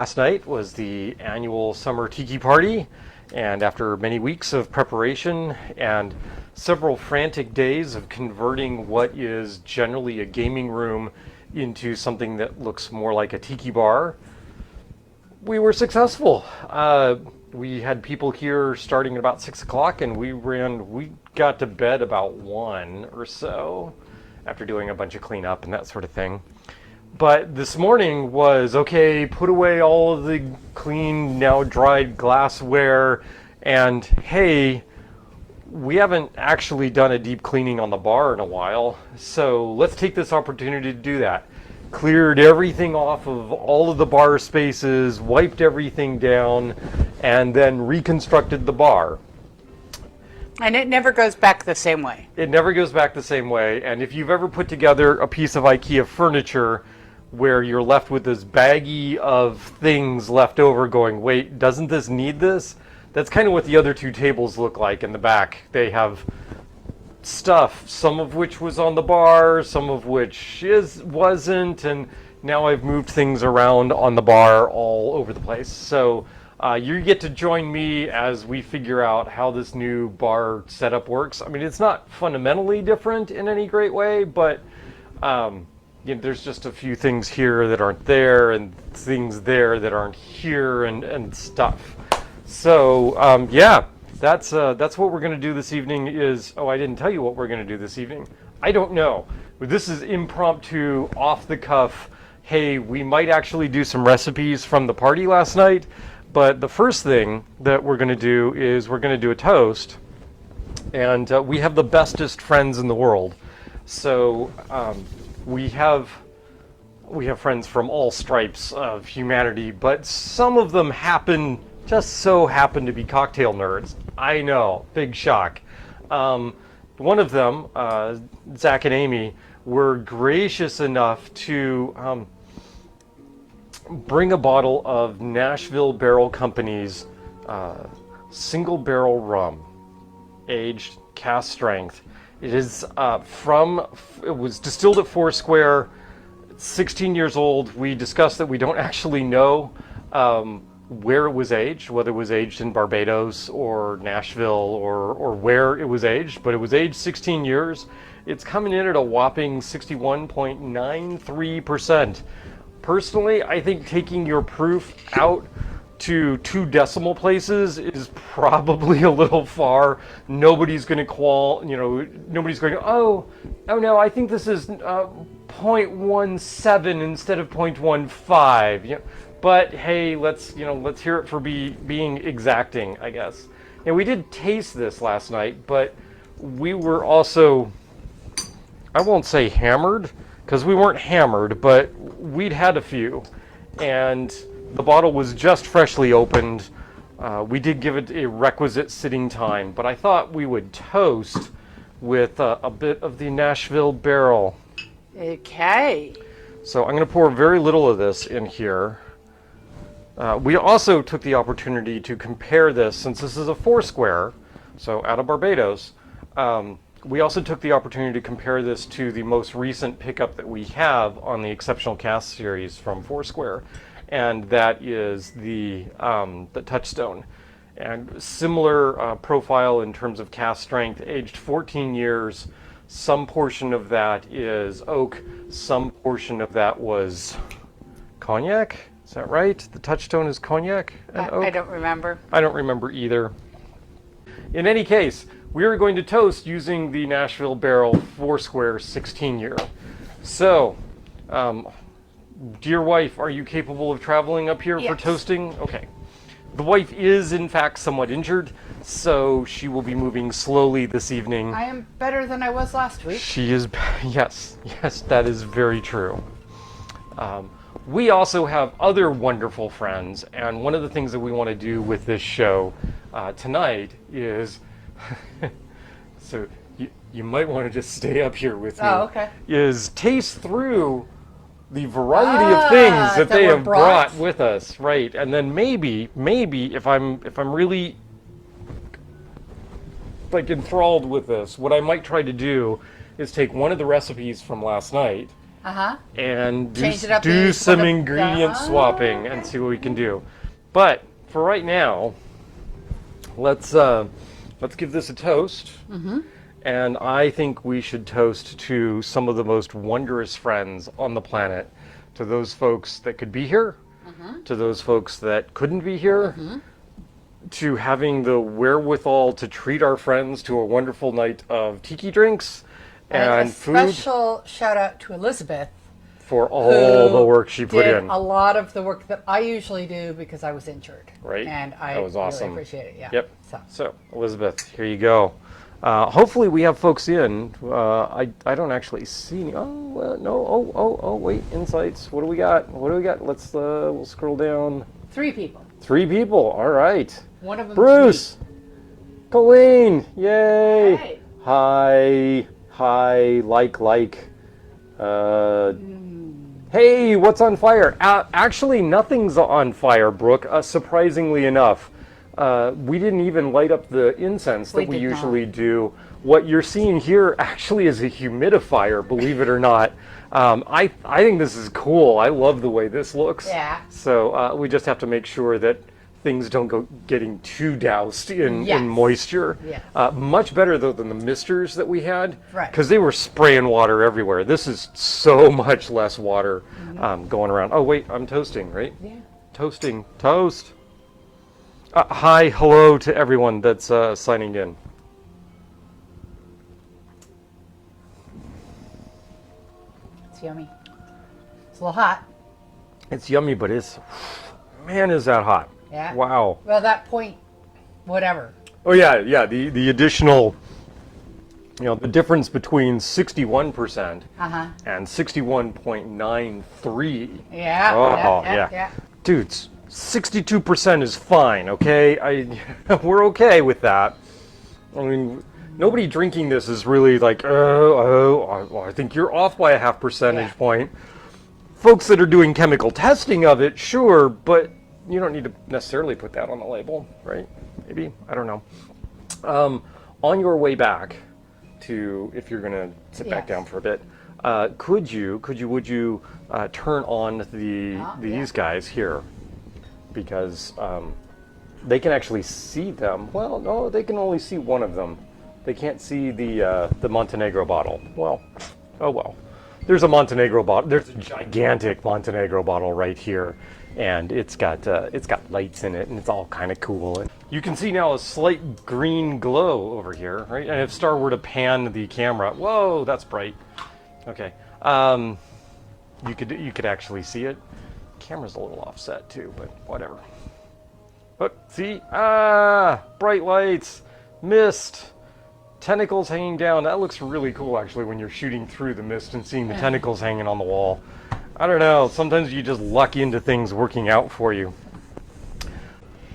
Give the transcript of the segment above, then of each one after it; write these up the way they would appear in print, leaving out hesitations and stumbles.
Last night was the annual summer tiki party, and after many weeks of preparation and several frantic days of converting what is generally a gaming room into something that looks more like a tiki bar, we were successful. We had people here starting at about 6 o'clock, and we got to bed about 1 or so after doing a bunch of cleanup and that sort of thing. But this morning was, okay, put away all of the clean, now dried glassware, and hey, we haven't actually done a deep cleaning on the bar in a while, so let's take this opportunity to do that. Cleared everything off of all of the bar spaces, wiped everything down, and then reconstructed the bar. And it never goes back the same way. It never goes back the same way, and if you've ever put together a piece of IKEA furniture where you're left with this baggie of things left over going, wait, doesn't this need this? That's kind of what the other two tables look like in the back. They have stuff, some of which was on the bar, some of which wasn't, and now I've moved things around on the bar all over the place. So you get to join me as we figure out how this new bar setup works. I mean, it's not fundamentally different in any great way, but there's just a few things here that aren't there and things there that aren't here and stuff. So that's what we're going to do this evening is, I didn't tell you what we're going to do this evening. I don't know. But this is impromptu, off the cuff. Hey, we might actually do some recipes from the party last night, but the first thing that we're going to do is we're going to do a toast, and we have the bestest friends in the world. So we have friends from all stripes of humanity, but some of them just so happen to be cocktail nerds. I know, big shock. One of them, Zach and Amy, were gracious enough to bring a bottle of Nashville Barrel Company's single barrel rum, aged cask strength. It was distilled at Foursquare. It's 16 years old. We discussed that we don't actually know where it was aged, whether it was aged in Barbados or Nashville or where it was aged, but it was aged 16 years. It's coming in at a whopping 61.93%. Personally, I think taking your proof out to 2 decimal places is probably a little far. Nobody's going to nobody's going to, oh no, I think this is 0.17 instead of 0.15. But hey, let's hear it for being exacting, I guess. And we did taste this last night, but we were also, I won't say hammered, because we weren't hammered, but we'd had a few, and the bottle was just freshly opened. We did give it a requisite sitting time, but I thought we would toast with a bit of the Nashville Barrel. Okay. So I'm going to pour very little of this in here. We also took the opportunity to compare this, since this is a Foursquare, so out of Barbados. We also took the opportunity to compare this to the most recent pickup that we have on the Exceptional Cask series from Foursquare, and that is the Touchstone. And similar profile in terms of cask strength, aged 14 years. Some portion of that is oak, some portion of that was cognac. Is that right? The Touchstone is cognac and oak? I don't remember. I don't remember either. In any case, we are going to toast using the Nashville Barrel Foursquare 16 year. So, dear wife, are you capable of traveling up here for toasting? Okay. The wife is, in fact, somewhat injured, so she will be moving slowly this evening. I am better than I was last week. She is, yes, that is very true. We also have other wonderful friends, and one of the things that we want to do with this show tonight is, so you might want to just stay up here with me. Oh, okay. Is taste through the variety of things that they have brought with us, right? And then maybe if I'm really enthralled with this, what I might try to do is take one of the recipes from last night and Change it up do maybe some for the- ingredient swapping and see what we can do. But for right now, let's give this a toast. And I think we should toast to some of the most wondrous friends on the planet, to those folks that could be here, to those folks that couldn't be here, to having the wherewithal to treat our friends to a wonderful night of tiki drinks and a food, special shout out to Elizabeth, for all the who work she put did in. a lot of the work that I usually do because I was injured. Right. And I That was awesome. really appreciate it. Yeah. Yep. So. So, Elizabeth, here you go. Hopefully we have folks in. I don't actually see any. No. Oh, wait. Insights. What do we got? Let's, we'll scroll down. 3 people. 3 people. All right. One of them. Bruce. Colleen. Yay. Hey. Hi. Like. Hey, what's on fire? Actually, nothing's on fire, Brooke, surprisingly enough. We didn't even light up the incense that we did not. usually do. What you're seeing here actually is a humidifier, believe it or not. I think this is cool. I love the way this looks. Yeah. So we just have to make sure that things don't go getting too doused in Yes. moisture. Yes. Much better, though, than the misters that we had. Right. Because they were spraying water everywhere. This is so much less water going around. Oh, wait, I'm toasting, right? Yeah. Toasting. Toast. Hi, hello to everyone that's signing in. It's yummy. It's a little hot. It's yummy, but man, is that hot. Yeah. Wow. Well, that point, whatever. Oh, yeah, the additional, the difference between 61% and 61.93. Yeah. Oh, yeah. Dudes, 62% is fine, okay? We're okay with that. I mean, nobody drinking this is really like, I think you're off by a half percentage point. Folks that are doing chemical testing of it, sure, but you don't need to necessarily put that on the label, right? Maybe, I don't know. On your way back to, if you're gonna sit back down for a bit, would you turn on these guys here? Because they can actually see them. Well, no, they can only see one of them. They can't see the Montenegro bottle. Well, oh well. There's a Montenegro bottle. There's a gigantic Montenegro bottle right here, and it's got lights in it, and it's all kind of cool. And you can see now a slight green glow over here, right? And if Star were to pan the camera, whoa, that's bright. Okay, you could actually see it. Camera's a little offset too, but whatever. Look, see? Bright lights, mist, tentacles hanging down. That looks really cool, actually, when you're shooting through the mist and seeing the tentacles hanging on the wall. I don't know, sometimes you just luck into things working out for you.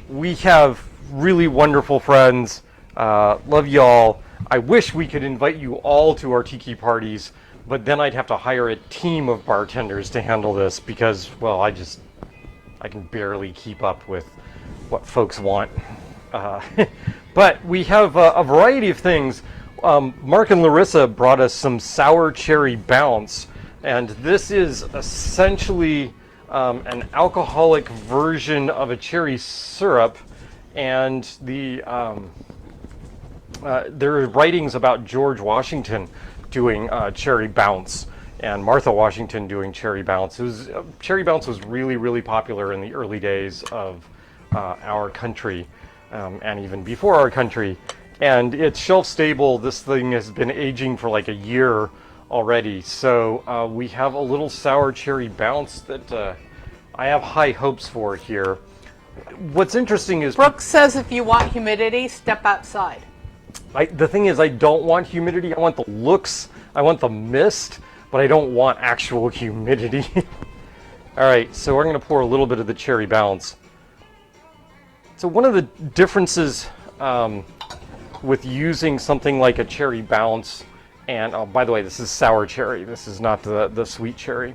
We have really wonderful friends. Love y'all. I wish we could invite you all to our tiki parties, but then I'd have to hire a team of bartenders to handle this because, well, I can barely keep up with what folks want. But we have a variety of things. Mark and Larissa brought us some sour cherry bounce, and this is essentially an alcoholic version of a cherry syrup. And there are writings about George Washington doing cherry bounce and Martha Washington doing cherry bounce. Cherry bounce was really, really popular in the early days of our country. And even before our country, and it's shelf stable. This thing has been aging for like a year already, so we have a little sour cherry bounce that I have high hopes for here. What's interesting is Brooke says if you want humidity, step outside. the thing is, I don't want humidity. I want the looks, I want the mist, but I don't want actual humidity. All right, so we're going to pour a little bit of the cherry bounce. So one of the differences with using something like a cherry bounce, and oh, by the way, this is sour cherry. This is not the sweet cherry.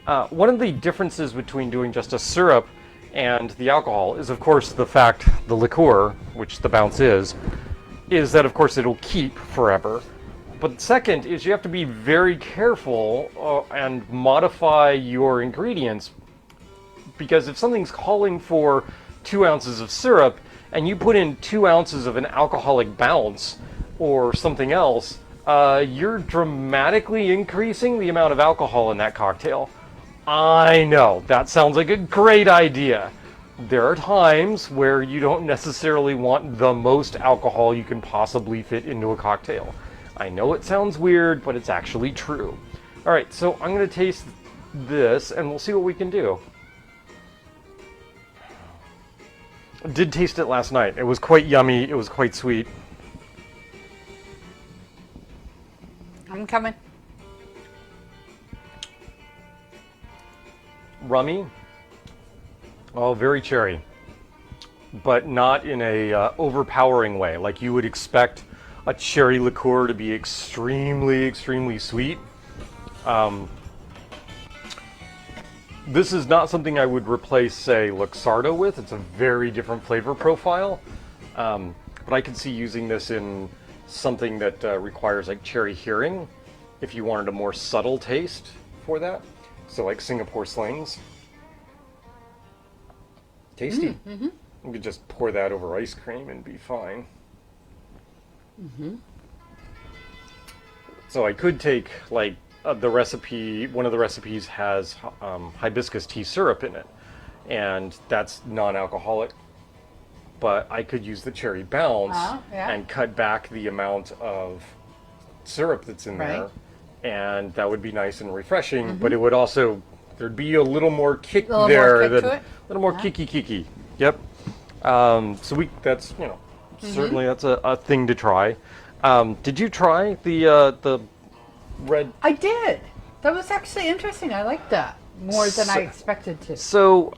One of the differences between doing just a syrup and the alcohol is, of course, the fact, the liqueur, which the bounce is that, of course, it'll keep forever. But second is you have to be very careful and modify your ingredients, because if something's calling for 2 ounces of syrup and you put in 2 ounces of an alcoholic bounce or something else, you're dramatically increasing the amount of alcohol in that cocktail. I know, that sounds like a great idea. There are times where you don't necessarily want the most alcohol you can possibly fit into a cocktail. I know it sounds weird, but it's actually true. All right, so I'm going to taste this and we'll see what we can do. I did taste it last night. It was quite yummy. It was quite sweet. I'm coming. Rummy. Oh, very cherry, but not in a overpowering way. Like you would expect a cherry liqueur to be extremely, extremely sweet. This is not something I would replace, say, Luxardo with. It's a very different flavor profile, but I could see using this in something that requires like cherry hearing, if you wanted a more subtle taste for that. So like Singapore slings. Tasty. Mm-hmm. You could just pour that over ice cream and be fine. Mm-hmm. So I could take like the recipe. One of the recipes has hibiscus tea syrup in it, and that's non-alcoholic. But I could use the cherry bounce and cut back the amount of syrup that's in there, and that would be nice and refreshing. Mm-hmm. But it would also, there'd be a little more kick there. A little more kicky. Yep. So that's, you know, certainly that's a thing to try. Did you try the red? I did. That was actually interesting. I liked that more than I expected to. So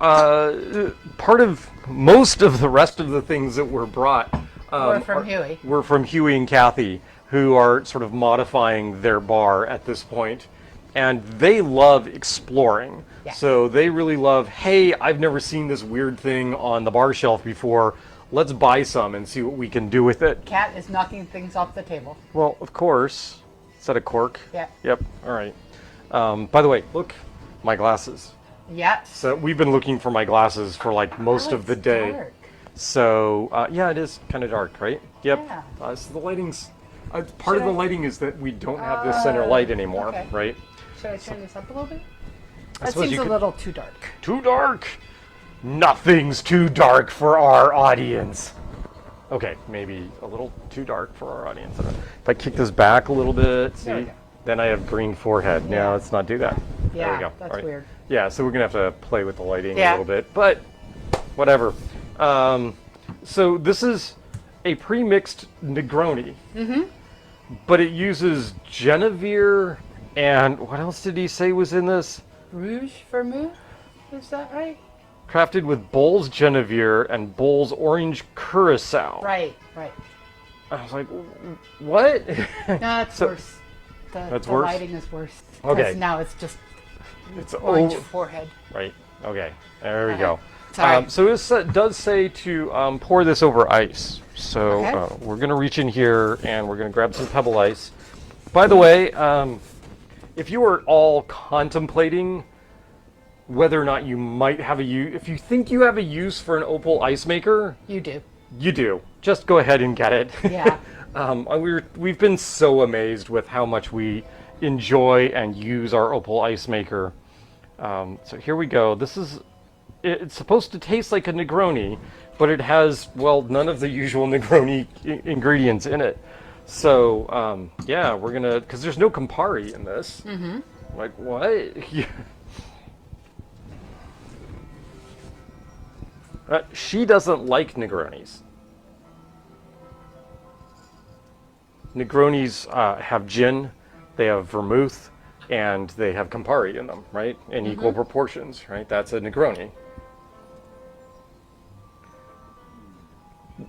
most of the rest of the things that were brought were from Huey. Were from Huey and Kathy, who are sort of modifying their bar at this point. And they love exploring. Yeah. So they really love, hey, I've never seen this weird thing on the bar shelf before. Let's buy some and see what we can do with it. Cat is knocking things off the table. Well, of course. Is that a cork? Yeah. Yep. All right. By the way, look, my glasses. Yes. So we've been looking for my glasses for like most of the day. Dark. So yeah, it is kind of dark, right? Yep. Yeah. So the lighting's part of the lighting is that we don't have this center light anymore, right? Should I turn this up a little bit? I That seems a little too dark. Too dark? Nothing's too dark for our audience. Okay, maybe a little too dark for our audience. If I kick this back a little bit, see, then I have green forehead. Yeah. Now let's not do that. Yeah, there we go. that's weird. Yeah, so we're gonna have to play with the lighting a little bit, but whatever. So this is a pre-mixed Negroni, but it uses Genevieve and what else did he say was in this? Rouge Vermouth? Is that right? Crafted with Bols Genevieve and Bols Orange Curacao. Right. I was like, what? No, that's worse. The worse? lighting is worse. Okay. Because now it's just It's orange forehead. Right. Okay. There we go. Sorry. So it does say to pour this over ice. So we're going to reach in here and we're going to grab some pebble ice. By the way, if you are all contemplating whether or not you might have if you think you have a use for an opal ice maker, You do. you do. Just go ahead and get it. Yeah. We've been so amazed with how much we enjoy and use our opal ice maker. So here we go. It's supposed to taste like a Negroni, but it has, well, none of the usual Negroni ingredients in it. So yeah, we're gonna, because there's no Campari in this. Mm-hmm. Like what? She doesn't like Negronis. Negronis have gin, they have vermouth, and they have Campari in them, right? In equal proportions, right? That's a Negroni.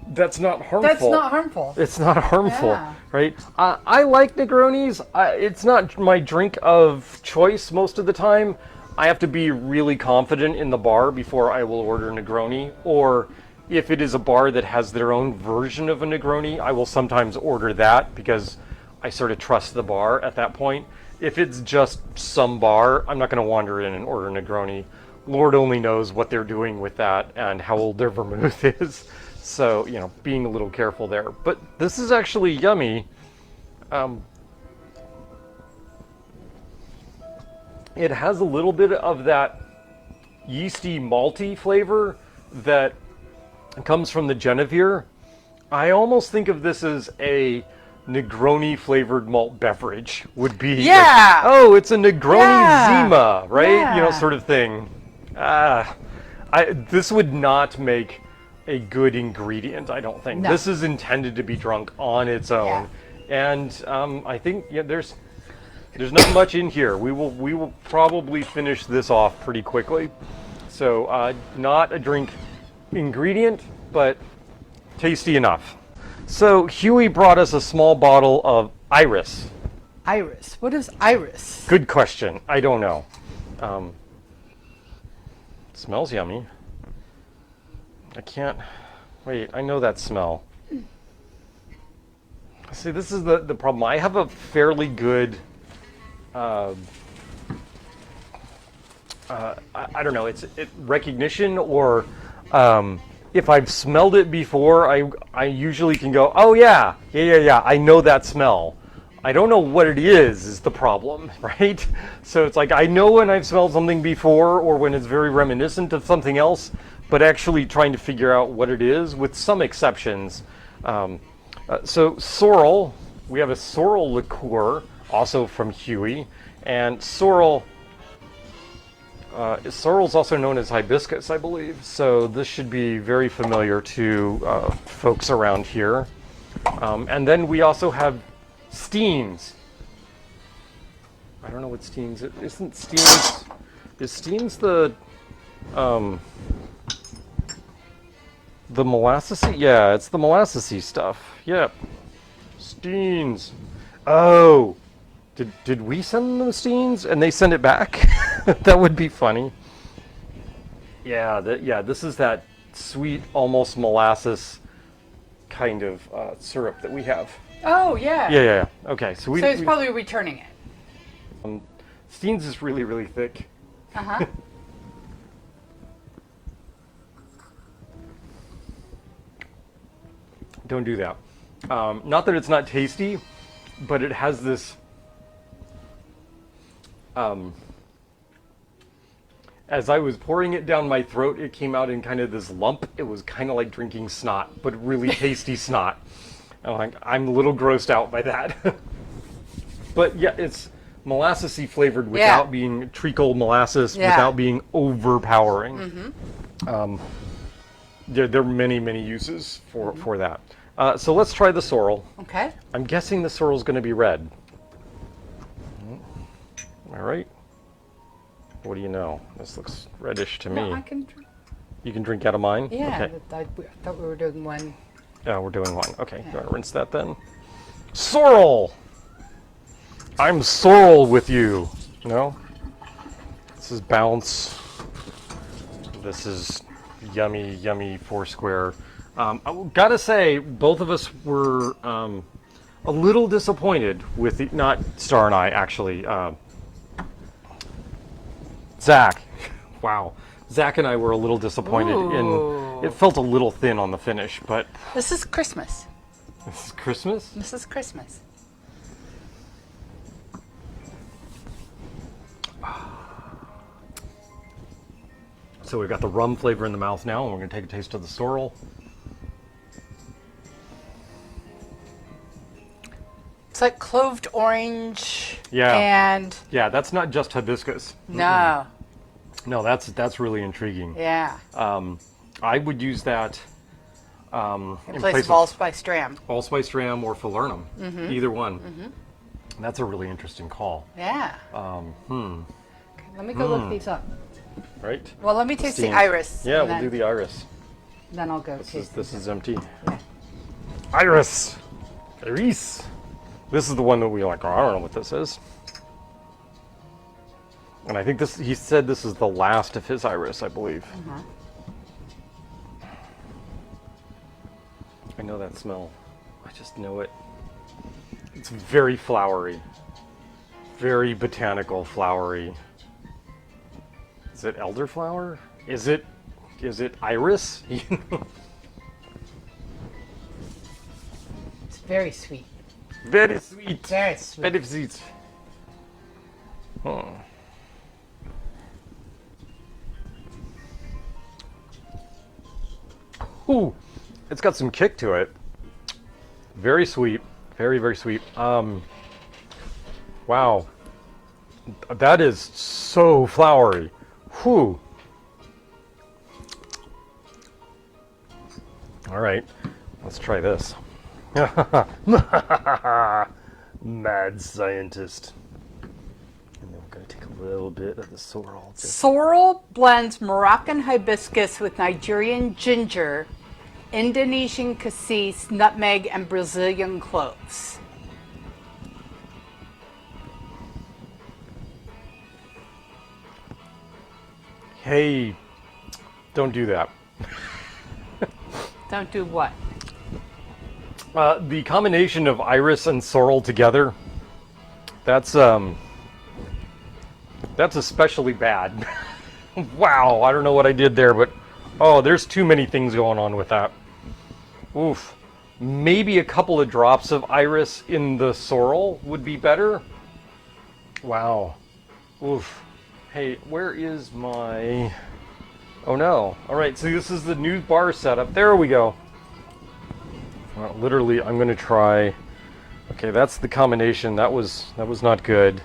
That's not harmful. That's not harmful. It's not harmful, Yeah. right? I like Negronis. It's not my drink of choice most of the time. I have to be really confident in the bar before I will order Negroni. Or if it is a bar that has their own version of a Negroni, I will sometimes order that because I sort of trust the bar at that point. If it's just some bar, I'm not going to wander in and order a Negroni. Lord only knows what they're doing with that and how old their vermouth is. So, you know, being a little careful there. But this is actually yummy. It has a little bit of that yeasty, malty flavor that comes from the Genevieve. I almost think of this as a Negroni flavored malt beverage would be. Yeah. Like, oh, it's a Negroni Yeah. Zima, right? Yeah. You know, sort of thing. This would not make a good ingredient, I don't think. No. This is intended to be drunk on its own. And I think there's not much in here. We will probably finish this off pretty quickly. So not a drink ingredient, but tasty enough. So Huey brought us a small bottle of Iris. Iris. What is Iris? Good question. I don't know. Smells yummy. I can't. Wait, I know that smell. See, this is the problem. I have a fairly good. I don't know. It's recognition, or if I've smelled it before, I usually can go, oh yeah. I know that smell. I don't know what it is the problem, right? So it's like I know when I've smelled something before, or when it's very reminiscent of something else, but actually trying to figure out what it is, with some exceptions. So Sorel, we have a Sorel liqueur, also from Huey, and Sorel's also known as hibiscus, I believe. So this should be very familiar to folks around here. And then we also have Steens. I don't know what Steens is. Isn't Steens? Is Steens the molassesy? Yeah, it's the molassesy stuff. Yep. Steens. Oh, did we send them the Steens and they send it back? That would be funny. Yeah, this is that sweet, almost molasses kind of syrup that we have. Oh, yeah. Yeah. Okay, so it's probably returning it. Steens is really, really thick. Uh-huh. Don't do that. Not that it's not tasty, but it has this. As I was pouring it down my throat, it came out in kind of this lump. It was kind of like drinking snot, but really tasty snot. I'm a little grossed out by that. But yeah, it's molassesy flavored without being treacle molasses, without being overpowering. Mm-hmm. There are many, many uses for that. So let's try the Sorel. Okay. I'm guessing the Sorel's going to be red. Am I right? What do you know? This looks reddish to me. No, I can. You can drink out of mine? Yeah, Okay. I thought we were doing one. We're doing one. Okay, you want to rinse that then? Sorel! I'm Sorel with you. No? This is Bounce. This is yummy, yummy Foursquare. I gotta say, both of us were a little disappointed with the, not Star and I, actually. Zach. Wow. Zach and I were a little disappointed in, it felt a little thin on the finish, but. This is Christmas. This is Christmas? This is Christmas. So we've got the rum flavor in the mouth now, and we're going to take a taste of the Sorel. It's like cloved orange. Yeah. And Yeah, that's not just hibiscus. no. No, that's really intriguing. Yeah. I would use that In place of allspice dram. allspice ram or falernum. Mm-hmm. Either one. Mm-hmm. That's a really interesting call. Yeah. Let me go look these up. Right? Well, let me taste the Steam. iris. Yeah, and we'll then, do the iris. Then I'll go taste This is empty. Yeah. Iris! Iris! This is the one that we like, oh, I don't know what this is. And I think he said this is the last of his iris, I believe. Uh-huh. I know that smell. I just know it. It's very flowery. Very botanical flowery. Is it elderflower? Is it iris? It's very sweet. Very sweet. Very sweet. Very sweet. Ooh, it's got some kick to it. Very sweet. Very, very sweet. Wow. That is so flowery. Whew. All right, let's try this. Mad scientist. And then we're going to take a little bit of the sorrel. Sorel blends Moroccan hibiscus with Nigerian ginger, Indonesian cassis, nutmeg, and Brazilian cloves. Hey, don't do that. Don't do what? The combination of iris and sorrel together, that's especially bad. Wow, I don't know what I did there, but oh, there's too many things going on with that. Oof. Maybe a couple of drops of iris in the sorrel would be better. Wow. Oof. Hey, where is my... Oh no. Alright, so this is the new bar setup. There we go. Well, literally, I'm going to try... Okay, that's the combination. That was not good.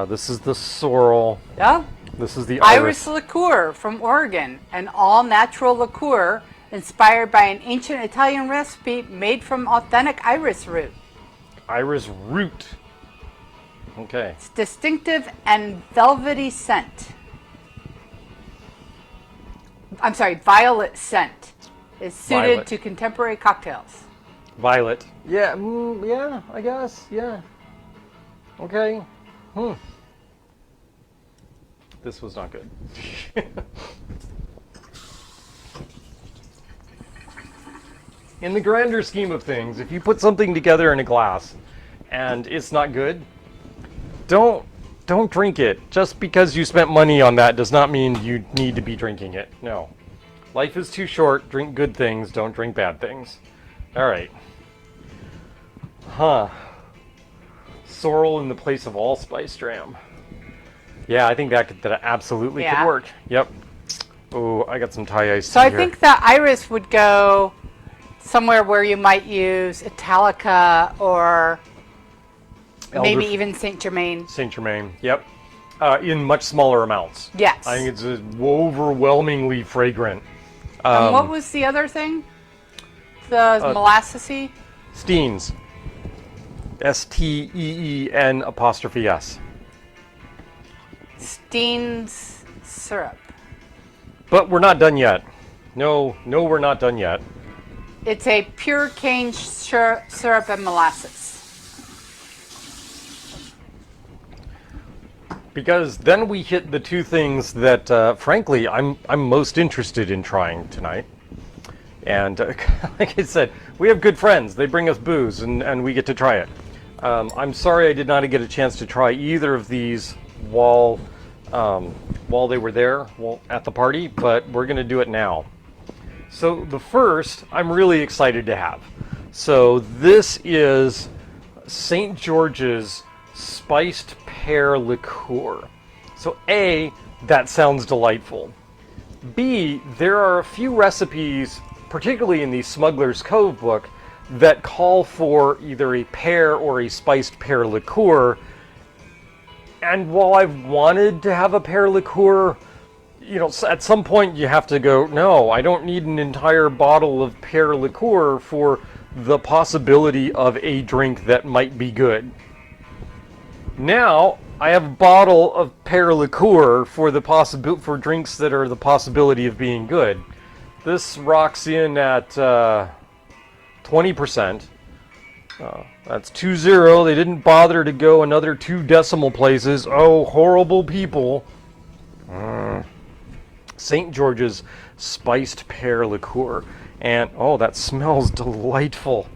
This is the sorrel. Yeah. This is the Iris liqueur from Oregon, an all-natural liqueur inspired by an ancient Italian recipe made from authentic iris root. Iris root. Okay. Its distinctive and velvety scent. I'm sorry, violet scent is suited Violet. to contemporary cocktails. Violet. Yeah, yeah, I guess, yeah. Okay. This was not good. In the grander scheme of things, if you put something together in a glass and it's not good, don't drink it. Just because you spent money on that does not mean you need to be drinking it. No. Life is too short. Drink good things. Don't drink bad things. All right. Huh. Sorrel in the place of allspice dram. Yeah, I think that absolutely could work. Yep. Oh, I got some Thai iced So tea I here. think the iris would go somewhere where you might use Italica or maybe even Saint Germain. Saint Germain. Yep. In much smaller amounts. Yes. I think it's overwhelmingly fragrant. And what was the other thing? The molassesy? Steens. STEEN''S. Steen's syrup. But we're not done yet. No, we're not done yet. It's a pure cane syrup and molasses. Because then we hit the two things that, frankly, I'm most interested in trying tonight. And like I said, we have good friends. They bring us booze, and we get to try it. I'm sorry I did not get a chance to try either of these while they were there at the party, but we're going to do it now. So the first, I'm really excited to have. So this is St. George's Spiced Pear Liqueur. So A, that sounds delightful. B, there are a few recipes, particularly in the Smuggler's Cove book, that call for either a pear or a spiced pear liqueur. And while I've wanted to have a pear liqueur, you know, at some point you have to go, no, I don't need an entire bottle of pear liqueur for the possibility of a drink that might be good. Now, I have a bottle of pear liqueur for drinks that are the possibility of being good. This rocks in at 20%. That's 2-0. They didn't bother to go another 2 decimal places. Oh, horrible people. St. George's Spiced Pear Liqueur. And, oh, that smells delightful.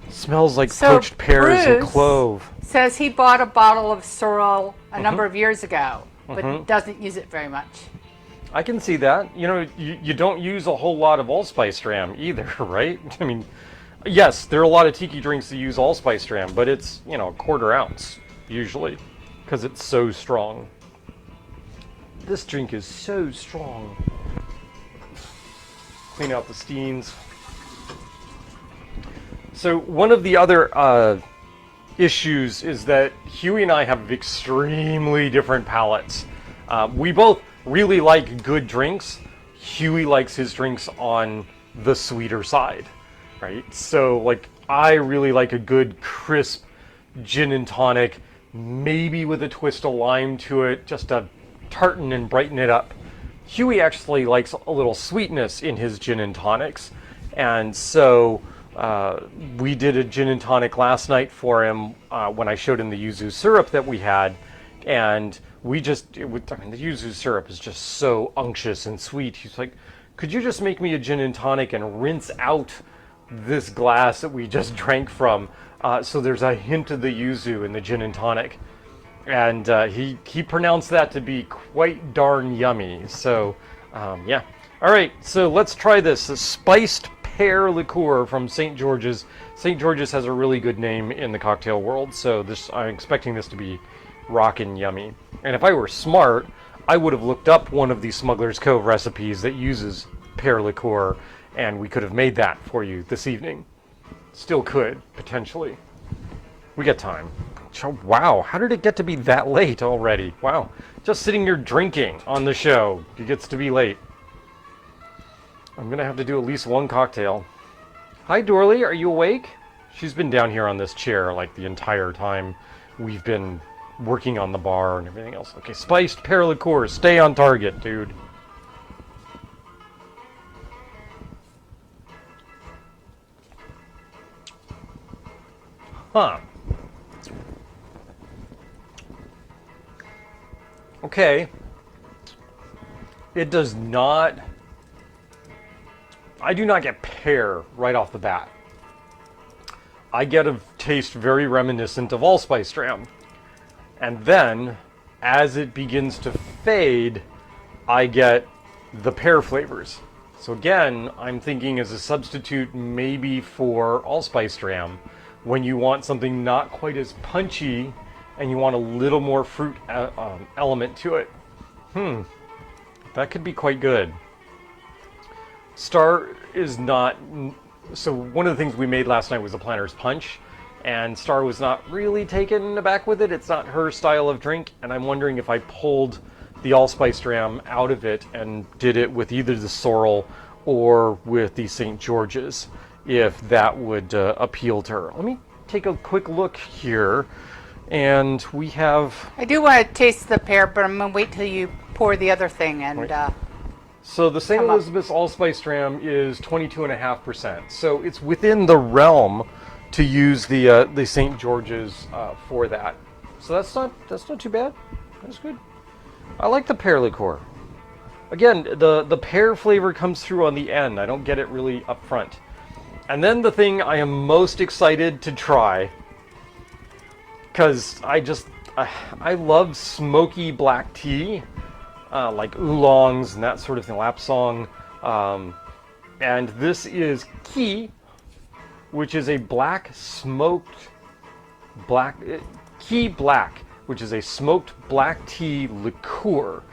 Smells like So poached pears and Bruce clove. says he bought a bottle of Sorel a number of years ago, but doesn't use it very much. I can see that. You know, you don't use a whole lot of allspice dram either, right? I mean, yes, there are a lot of tiki drinks that use allspice dram, but it's, you know, a quarter ounce usually because it's so strong. This drink is so strong. Clean out the steins. So one of the other issues is that Huey and I have extremely different palates. We both really like good drinks. Huey likes his drinks on the sweeter side, right? So like I really like a good crisp gin and tonic, maybe with a twist of lime to it, just to tartan and brighten it up. Huey actually likes a little sweetness in his gin and tonics, and so we did a gin and tonic last night for him when I showed him the yuzu syrup that we had, and we just, the yuzu syrup is just so unctuous and sweet. He's like, could you just make me a gin and tonic and rinse out this glass that we just drank from, so there's a hint of the yuzu in the gin and tonic. And he pronounced that to be quite darn yummy. So, yeah. All right, so let's try this. A spiced pear liqueur from St. George's. St. George's has a really good name in the cocktail world, so I'm expecting this to be rockin' yummy. And if I were smart, I would have looked up one of these Smuggler's Cove recipes that uses pear liqueur, and we could have made that for you this evening. Still could, potentially. We got time. Wow, how did it get to be that late already? Wow, just sitting here drinking on the show, it gets to be late. I'm gonna have to do at least one cocktail. Hi Dorley, are you awake? She's been down here on this chair like the entire time we've been working on the bar and everything else. Okay, spiced pear liqueur, stay on target, dude. Huh. Okay. It does not... I do not get pear right off the bat. I get a taste very reminiscent of allspice dram. And then, as it begins to fade, I get the pear flavors. So again, I'm thinking as a substitute maybe for allspice dram, when you want something not quite as punchy and you want a little more fruit element to it. That could be quite good. Star is not... So one of the things we made last night was a Planter's Punch, and Star was not really taken aback with it. It's not her style of drink, and I'm wondering if I pulled the allspice dram out of it and did it with either the Sorel or with the St. George's, if that would appeal to her. Let me take a quick look here, and we have... I do want to taste the pear, but I'm going to wait till you pour the other thing and... Right. So the St. Elizabeth's Allspice Dram is 22.5%. So it's within the realm to use the St. George's for that. So that's not too bad. That's good. I like the pear liqueur. Again, the pear flavor comes through on the end. I don't get it really up front. And then the thing I am most excited to try, because I love smoky black tea. Like oolongs and that sort of thing, lapsang. And this is Key, which is a Key Black, which is a smoked black tea liqueur,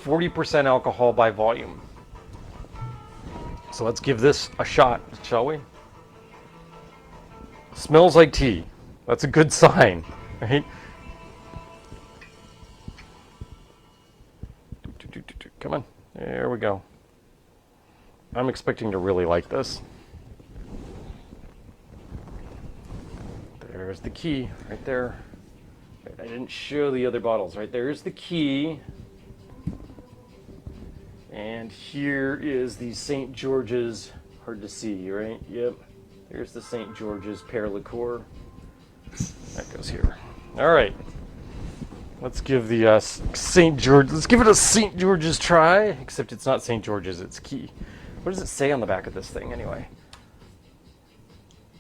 40% alcohol by volume. So let's give this a shot, shall we? Smells like tea. That's a good sign, right? Come on. There we go. I'm expecting to really like this. There's the key right there. I didn't show the other bottles. Right there's the key. And here is the St. George's. Hard to see, right? Yep. There's the St. George's pear liqueur. That goes here. All right. Let's give the St. George. Let's give it a St. George's try. Except it's not St. George's. It's Key. What does it say on the back of this thing anyway?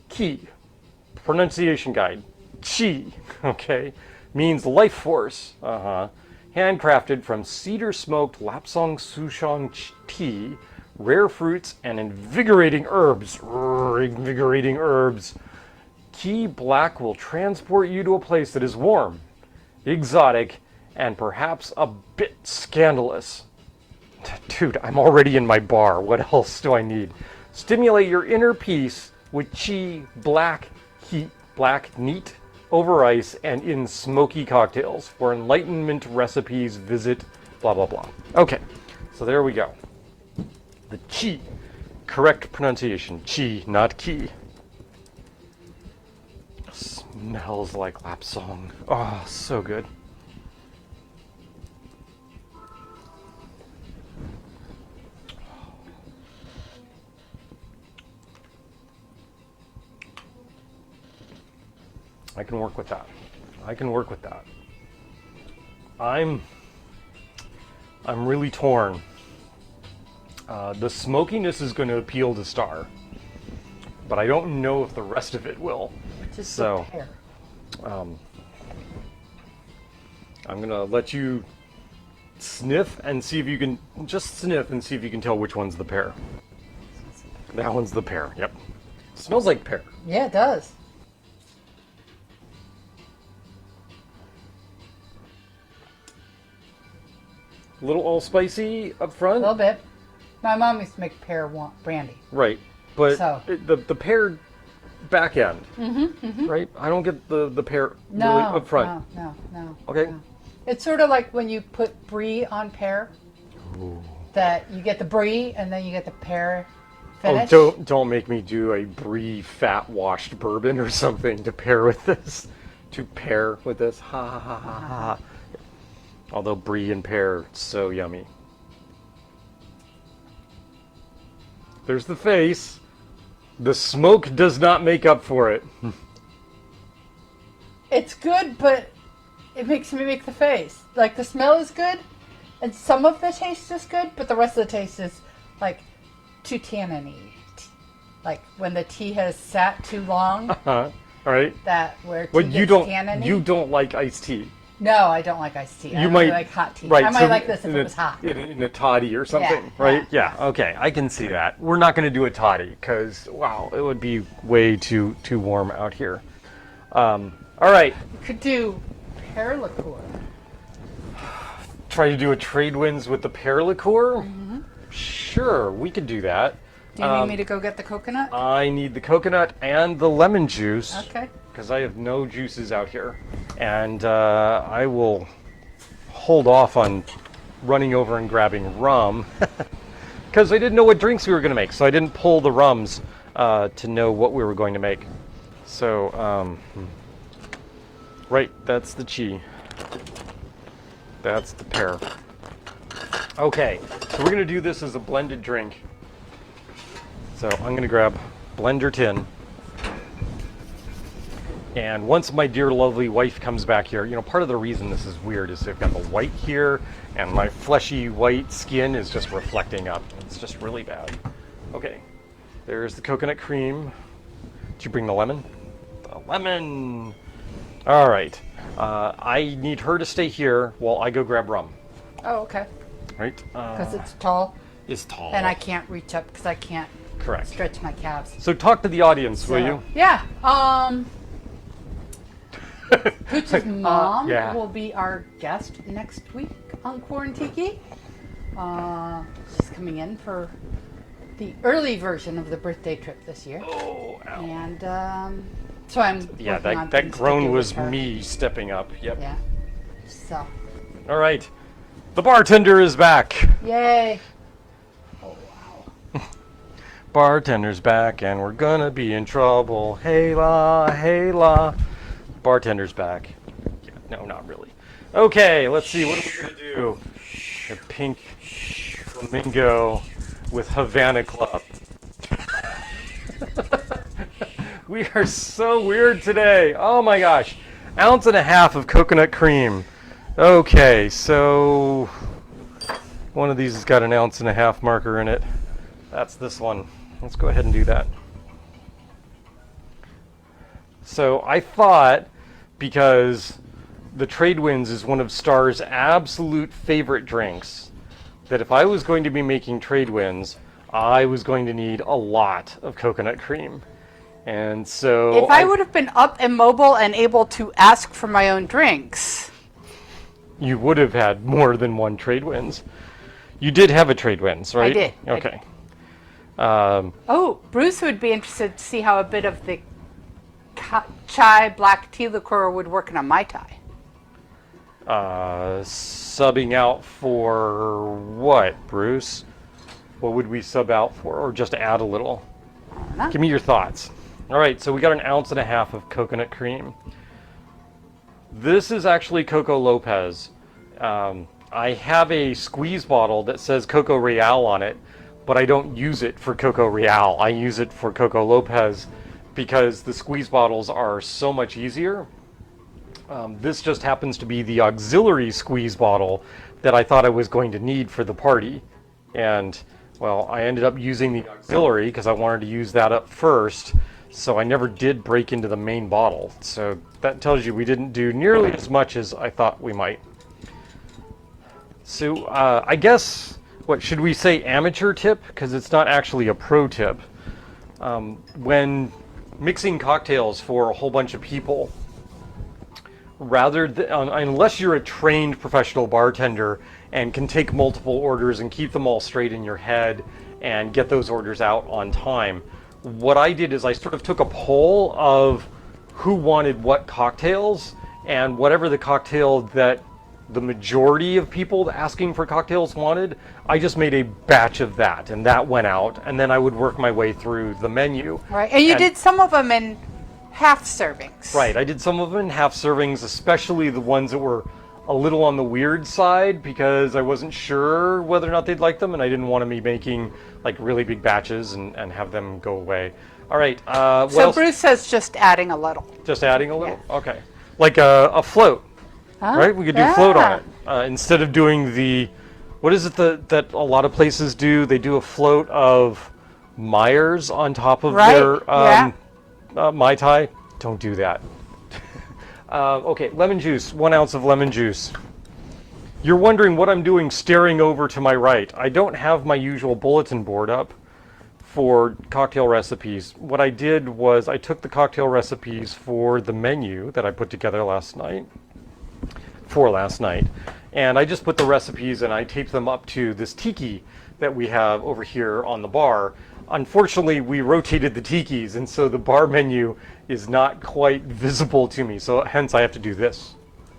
Key. pronunciation guide. Chi, okay, means life force. Handcrafted from cedar smoked Lapsang Souchong tea, rare fruits, and invigorating herbs. Invigorating herbs. Key black will transport you to a place that is warm, exotic, and perhaps a bit scandalous. Dude, I'm already in my bar. What else do I need? Stimulate your inner peace with chi, black, heat, black, neat, over ice, and in smoky cocktails. For enlightenment recipes, visit blah, blah, blah. Okay, so there we go. The chi. Correct pronunciation. Chi, not ki. Smells like Lapsang. Oh, so good. I can work with that. I can work with that. I'm really torn. The smokiness is going to appeal to Star, but I don't know if the rest of it will. Just So, the pear. I'm going to let you sniff and see if you can just sniff and see if you can tell which one's the pear. That one's the pear. Yep. Smells like pear. Yeah, it does. A little allspicy up A front. little bit. My mom used to make pear brandy. Right, but So. the pear back end, right? I don't get the pear No, really up front. no. Okay. No. It's sort of like when you put brie on pear. That you get the brie and then you get the pear finish. Oh, don't make me do a brie fat washed bourbon or something to pair with this. To pair with this, ha ha ha ha ha. Although brie and pear, so yummy. There's the face. The smoke does not make up for it. It's good, but it makes me make the face. Like the smell is good, and some of the taste is good, but the rest of the taste is like too tanniny. Like when the tea has sat too long, All right. that where tea But you gets don't. tanniny. You don't like iced tea. No, I don't like iced tea. I You only might like hot tea. Right, I might so like this if in it a- was hot. in a toddy or something, Yeah, right? yeah. Yeah. Okay, I can see that. We're not going to do a toddy because wow, it would be way too warm out here. All right, You could do pear liqueur. try to do a Tradewinds with the pear liqueur. Sure, we could do that. Do you need me to go get the coconut? I need the coconut and the lemon juice. Okay. Because I have no juices out here, and I will hold off on running over and grabbing rum because I didn't know what drinks we were going to make, so I didn't pull the rums to know what we were going to make. So, right, that's the chi. That's the pear. Okay, so we're going to do this as a blended drink. So I'm going to grab blender tin. And once my dear lovely wife comes back here, you know, part of the reason this is weird is they've got the white here, and my fleshy white skin is just reflecting up. It's just really bad. Okay, there's the coconut cream. Did you bring the lemon? The lemon! All right, I need her to stay here while I go grab rum. Oh, okay. Right? Because it's tall, It's tall. and I can't reach up because I can't Correct. stretch my calves. So talk to the audience, will you? Yeah. Pooch's mom yeah. will be our guest next week on Quarantiki. She's coming in for the early version of the birthday trip this year. Oh, ow. And so I'm Yeah, working on that things to groan do was with her. me stepping up. Yep. Yeah. So, All right. The bartender is back. yay. Oh, wow. Bartender's back, and we're gonna be in trouble. Hey la, hey la. Bartender's back. Yeah, no, not really. Okay, let's see. What are we gonna do? A pink flamingo with Havana Club. We are so weird today. Oh my gosh. 1.5 ounces of coconut cream. Okay, so one of these has got an 1.5 ounce marker in it. That's this one. Let's go ahead and do that. So I thought, because the Tradewinds is one of Star's absolute favorite drinks, that if I was going to be making Tradewinds, I was going to need a lot of coconut cream. And so If I would have been up and mobile and able to ask for my own drinks. you would have had more than one Tradewinds. You did have a Tradewinds, right? I did. Okay. Oh, Bruce would be interested to see how a bit of the chai black tea liqueur would work in a Mai Tai. Subbing out for what, Bruce? What would we sub out for? Or just add a little? Give me your thoughts. All right, so we got 1.5 ounces of coconut cream. This is actually Coco Lopez. I have a squeeze bottle that says Coco Real on it, but I don't use it for Coco Real. I use it for Coco Lopez because the squeeze bottles are so much easier. This just happens to be the auxiliary squeeze bottle that I thought I was going to need for the party. And, well, I ended up using the auxiliary because I wanted to use that up first. So I never did break into the main bottle. So that tells you we didn't do nearly as much as I thought we might. So I guess, what should we say, amateur tip? Because it's not actually a pro tip. When mixing cocktails for a whole bunch of people, unless you're a trained professional bartender and can take multiple orders and keep them all straight in your head and get those orders out on time, what I did is I sort of took a poll of who wanted what cocktails, and whatever the cocktail that the majority of people asking for cocktails wanted, I just made a batch of that, and that went out, and then I would work my way through the menu. Right, and you did some of them in half servings. Right, I did some of them in half servings, especially the ones that were a little on the weird side, because I wasn't sure whether or not they'd like them, and I didn't want to be making like really big batches and have them go away. All right, what So else? Bruce says just adding a little. Just adding a little? Okay. Like a float, right? We could do float on it. Instead of doing the, what is it that a lot of places do? They do a float of Myers on top of their Mai Tai. Don't do that. Okay, lemon juice, 1 ounce of lemon juice. You're wondering what I'm doing staring over to my right. I don't have my usual bulletin board up for cocktail recipes. What I did was I took the cocktail recipes for the menu that I put together last night, and I just put the recipes and I taped them up to this tiki that we have over here on the bar. Unfortunately, we rotated the tikis, and so the bar menu is not quite visible to me, so hence I have to do this,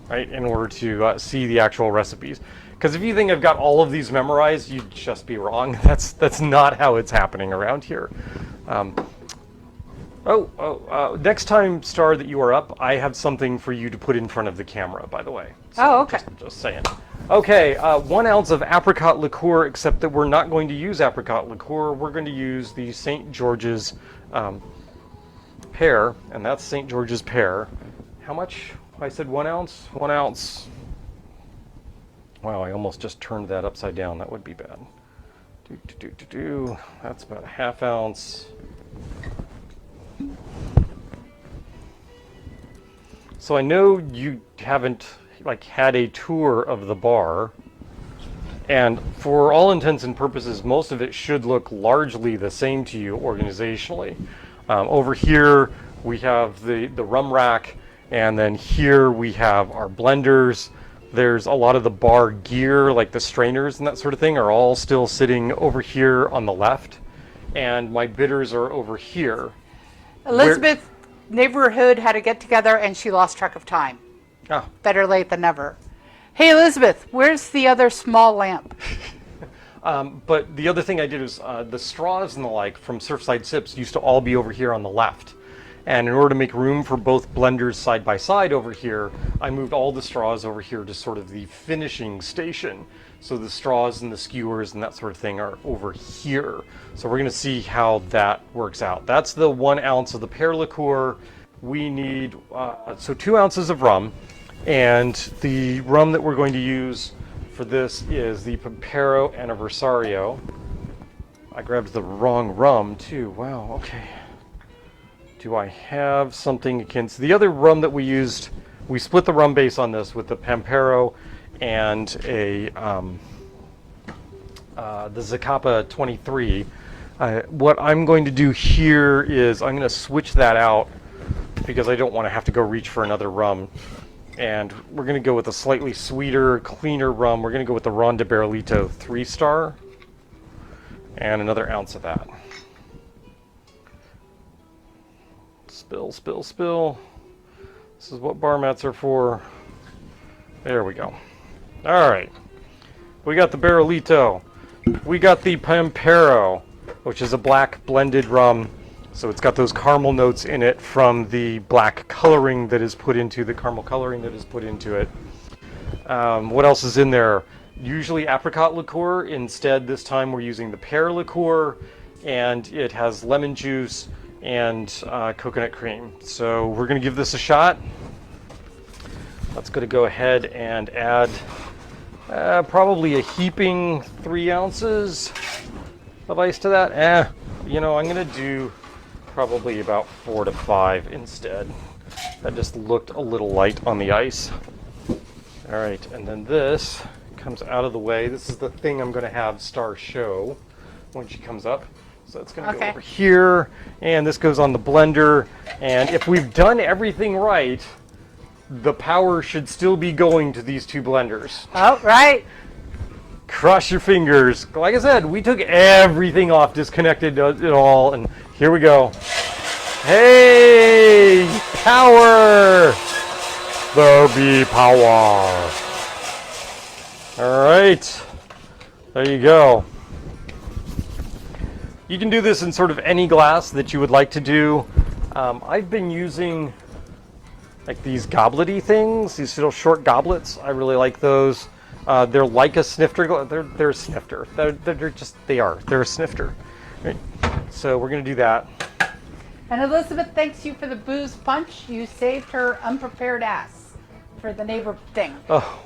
right, in order to see the actual recipes. Because if you think I've got all of these memorized, you'd just be wrong. That's not how it's happening around here. Next time, Star, that you are up, I have something for you to put in front of the camera, by the way. So okay. Just saying. Okay, 1 ounce of apricot liqueur, except that we're not going to use apricot liqueur. We're going to use the St. George's Pear, and that's St. George's Pear. How much? I said 1 ounce? 1 ounce. Wow, I almost just turned that upside down. That would be bad. That's about a ½ ounce. So I know you haven't had a tour of the bar, and for all intents and purposes, most of it should look largely the same to you organizationally. Over here we have the rum rack, and then here we have our blenders. There's a lot of the bar gear, like the strainers and that sort of thing, are all still sitting over here on the left, and my bitters are over here. Elizabeth neighborhood had a get together and she lost track of time. Ah. Better late than never. Hey Elizabeth, where's the other small lamp? But the other thing I did was the straws and the like from Surfside Sips used to all be over here on the left. And in order to make room for both blenders side by side over here, I moved all the straws over here to sort of the finishing station. So the straws and the skewers and that sort of thing are over here. So we're going to see how that works out. That's the 1 ounce of the pear liqueur. We need, 2 ounces of rum. And the rum that we're going to use for this is the Pampero Anniversario. I grabbed the wrong rum too. Wow, okay. Do I have something against the other rum that we used? We split the rum base on this with the Pampero and a the Zacapa 23. What I'm going to do here is I'm going to switch that out because I don't want to have to go reach for another rum. And we're going to go with a slightly sweeter, cleaner rum. We're going to go with the Ron de Barrilito 3-star and another ounce of that. Spill, spill, spill. This is what bar mats are for. There we go. All right. We got the Barrilito. We got the Pampero, which is a black blended rum. So it's got those caramel notes in it from the black coloring that is put into the caramel coloring that is put into it. What else is in there? Usually apricot liqueur. Instead, this time we're using the pear liqueur, and it has lemon juice and coconut cream. So we're going to give this a shot. That's going to go ahead and add probably a heaping 3 ounces of ice to that. You know, I'm going to do probably about 4 to 5 instead. That just looked a little light on the ice. All right, and then this comes out of the way. This is the thing I'm going to have Star show when she comes up. So it's going to go over here, and this goes on the blender. And if we've done everything right, the power should still be going to these 2 blenders. Oh, right. Cross your fingers. Like I said, we took everything off, disconnected it all, and here we go. Hey, power! There be power. All right, there you go. You can do this in sort of any glass that you would like to do. I've been using like these goblety things, these little short goblets. I really like those. They're like a snifter. They're a snifter. They're a snifter. Right. So we're gonna do that. And Elizabeth thanks you for the booze punch. You saved her unprepared ass for the neighbor thing. Oh.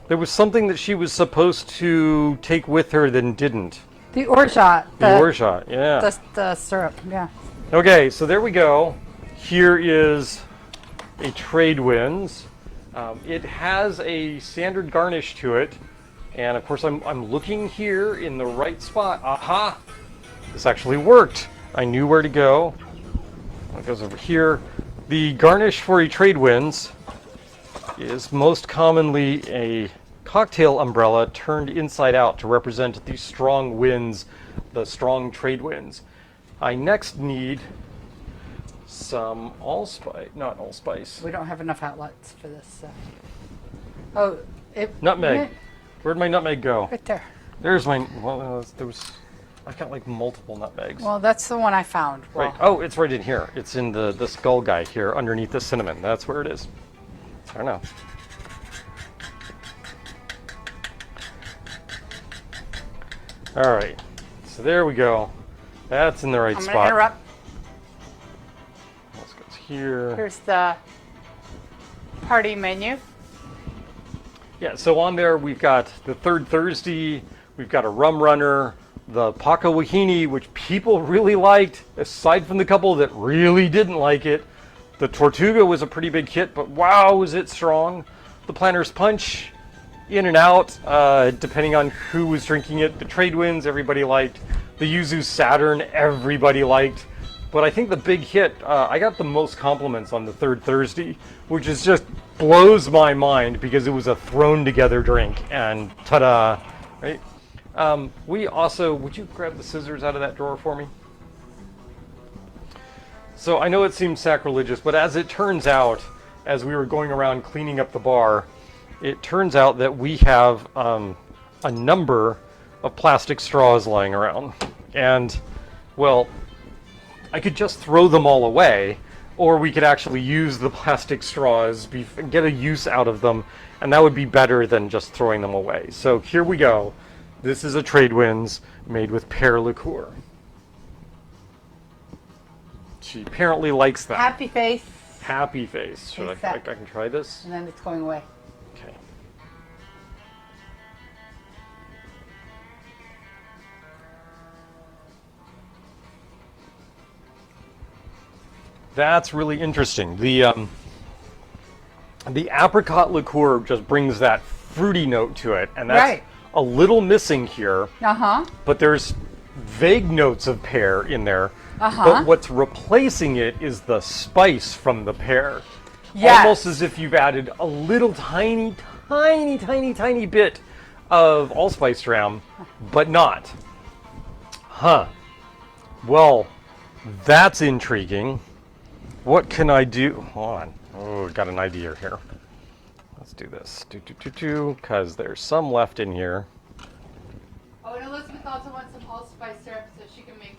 There was something that she was supposed to take with her then didn't. The orgeat. The orgeat, yeah. The syrup, yeah. Okay, so there we go. Here is a Tradewinds. It has a standard garnish to it, and of course I'm looking here in the right spot. Aha! This actually worked. I knew where to go. It goes over here. The garnish for a Tradewinds is most commonly a cocktail umbrella turned inside out to represent the strong winds, the strong trade winds. I next need some allspice, not allspice. We don't have enough outlets for this. Oh, Nutmeg. Where'd my nutmeg go? Right there. There's my, well, there was, I've got like multiple nutmegs. Well, that's the one I found. Right. Oh, it's right in here. It's in the skull guy here underneath the cinnamon. That's where it is. I don't know. All right. So there we go. That's in the right I'm spot. going to interrupt. This goes here. Here's the party menu. Yeah, so on there we've got the Third Thursday, we've got a Rum Runner, the Paco Wahini, which people really liked, aside from the couple that really didn't like it. The Tortuga was a pretty big hit, but wow, was it strong. The Planter's Punch, in and out, depending on who was drinking it. The Tradewinds, everybody liked. The Yuzu Saturn, everybody liked. But I think the big hit, I got the most compliments on the Third Thursday, which is just blows my mind because it was a thrown together drink, and ta-da, right? We also, would you grab the scissors out of that drawer for me? So I know it seems sacrilegious, but as it turns out, as we were going around cleaning up the bar, it turns out that we have a number of plastic straws lying around. And, well, I could just throw them all away, or we could actually use the plastic straws, get a use out of them, and that would be better than just throwing them away. So here we go. This is a Tradewinds made with pear liqueur. She apparently likes that. Happy face. Happy face. Should I can try this? And then it's going away. Okay. That's really interesting. The apricot liqueur just brings that fruity note to it, and that's Right. a little missing here. Uh-huh. But there's vague notes of pear in there. Uh-huh. But what's replacing it is the spice from the pear. Yes. Almost as if you've added a little tiny bit of allspice dram, but not. Huh. Well, that's intriguing. What can I do? Hold on. Oh, got an idea here. Let's do this. Because there's some left in here. Oh, and Elizabeth also wants some allspice syrup so she can make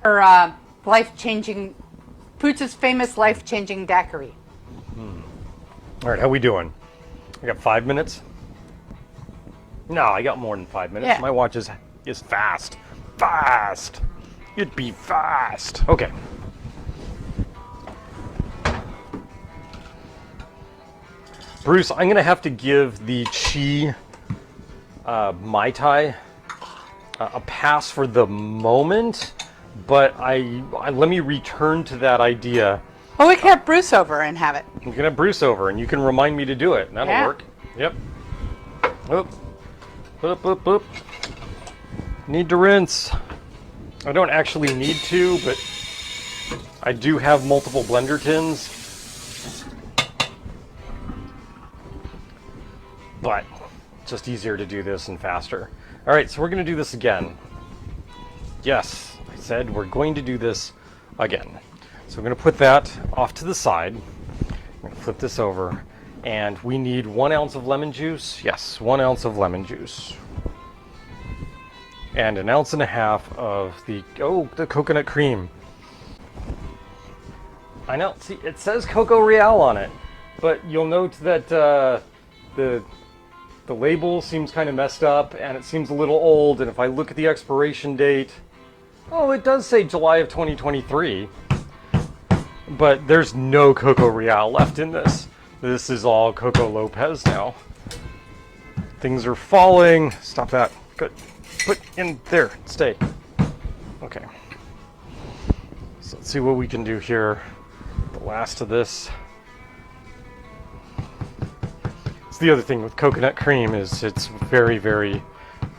Her life-changing, Pooch's famous life-changing daiquiri. All right, how we doing? I got 5 minutes? No, I got more than 5 minutes. Yeah. My watch is fast. Fast! It'd be fast. Okay. Bruce, I'm going to have to give the Chi Mai Tai a pass for the moment, but let me return to that idea. Well, we can have Bruce over and have it. You can have Bruce over, and you can remind me to do it. That'll Yeah. work. Yep. Oop. Boop, boop, boop. Need to rinse. I don't actually need to, but I do have multiple blender tins. But it's just easier to do this and faster. All right, so we're going to do this again. Yes, I said we're going to do this again. So we're going to put that off to the side. I'm going to flip this over. And we need 1 ounce of lemon juice. Yes, 1 ounce of lemon juice. And 1.5 ounces of the coconut cream. I know, see, it says Coco Real on it. But you'll note that the label seems kind of messed up, and it seems a little old, and if I look at the expiration date, oh, it does say July of 2023. But there's no Coco Real left in this. This is all Coco Lopez now. Things are falling. Stop that. Good. Put in there. Stay. Okay. So let's see what we can do here. The last of this. It's the other thing with coconut cream is it's very, very,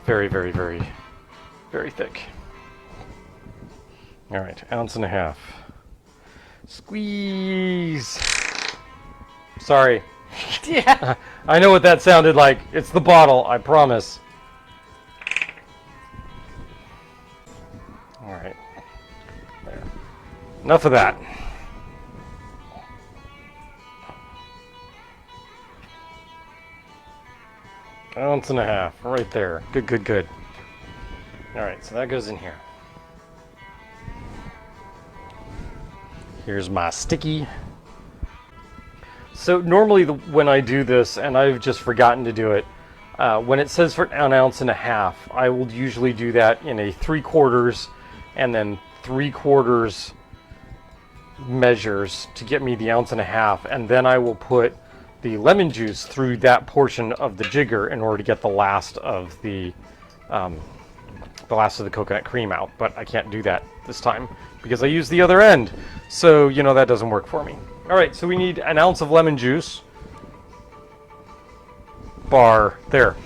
very, very, very, very thick. All right, 1.5 ounces. Squeeze. Sorry. Yeah. I know what that sounded like. It's the bottle, I promise. All right. There. Enough of that. Ounce and a half, right there. Good, good, good. All right, so that goes in here. Here's my sticky. So normally when I do this, and I've just forgotten to do it, when it says for 1.5 ounces, I will usually do that in a 3/4 and then 3/4 measures to get me the 1.5 ounces, and then I will put the lemon juice through that portion of the jigger in order to get the last of the coconut cream out. But I can't do that this time because I used the other end. So, you know, that doesn't work for me. All right, so we need 1 ounce of lemon juice. Bar, there.